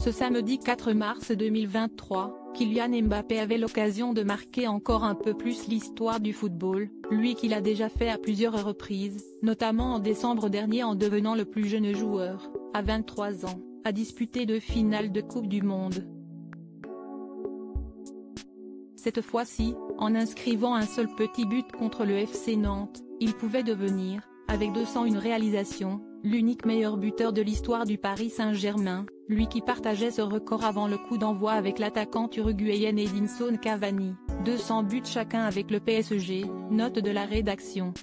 Ce samedi 4 mars 2023, Kylian Mbappé avait l'occasion de marquer encore un peu plus l'histoire du football, lui qui l'a déjà fait à plusieurs reprises, notamment en décembre dernier en devenant le plus jeune joueur, à 23 ans, à disputer 2 finales de Coupe du Monde. Cette fois-ci, en inscrivant un seul petit but contre le FC Nantes, il pouvait devenir, avec 201 réalisations, l'unique meilleur buteur de l'histoire du Paris Saint-Germain, lui qui partageait ce record avant le coup d'envoi avec l'attaquante uruguayenne Edinson Cavani, 200 buts chacun avec le PSG, note de la rédaction.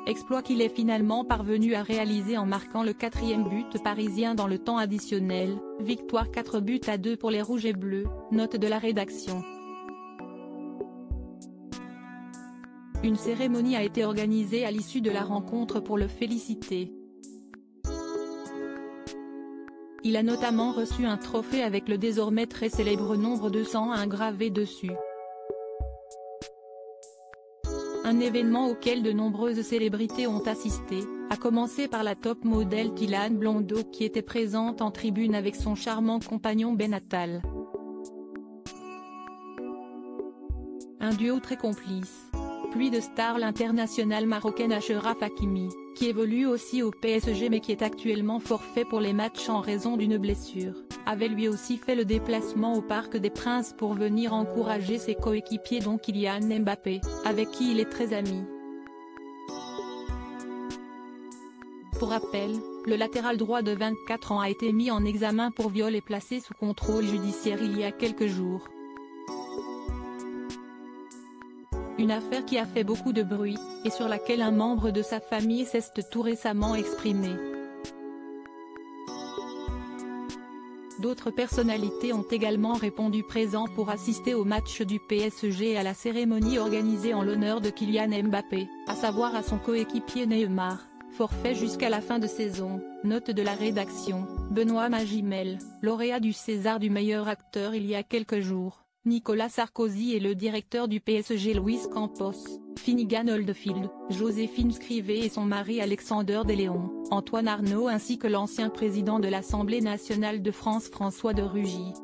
Exploit qu'il est finalement parvenu à réaliser en marquant le 4e but parisien dans le temps additionnel, victoire 4-2 pour les Rouges et Bleus, note de la rédaction. Une cérémonie a été organisée à l'issue de la rencontre pour le féliciter. Il a notamment reçu un trophée avec le désormais très célèbre nombre 201 gravé dessus. Un événement auquel de nombreuses célébrités ont assisté, à commencer par la top modèle Dylan Blondeau qui était présente en tribune avec son charmant compagnon Ben Attal. Un duo très complice. Pluie de stars. L'international marocaine Achraf Hakimi, qui évolue aussi au PSG mais qui est actuellement forfait pour les matchs en raison d'une blessure, avait lui aussi fait le déplacement au Parc des Princes pour venir encourager ses coéquipiers dont Kylian Mbappé, avec qui il est très ami. Pour rappel, le latéral droit de 24 ans a été mis en examen pour viol et placé sous contrôle judiciaire il y a quelques jours. Une affaire qui a fait beaucoup de bruit, et sur laquelle un membre de sa famille s'est tout récemment exprimé. D'autres personnalités ont également répondu présents pour assister au match du PSG et à la cérémonie organisée en l'honneur de Kylian Mbappé, à savoir à son coéquipier Neymar, forfait jusqu'à la fin de saison, note de la rédaction, Benoît Magimel, lauréat du César du meilleur acteur il y a quelques jours. Nicolas Sarkozy et le directeur du PSG Luis Campos, Finnegan Oldfield, Joséphine Scrivet et son mari Alexander Desléon, Antoine Arnaud ainsi que l'ancien président de l'Assemblée nationale de France François de Rugy.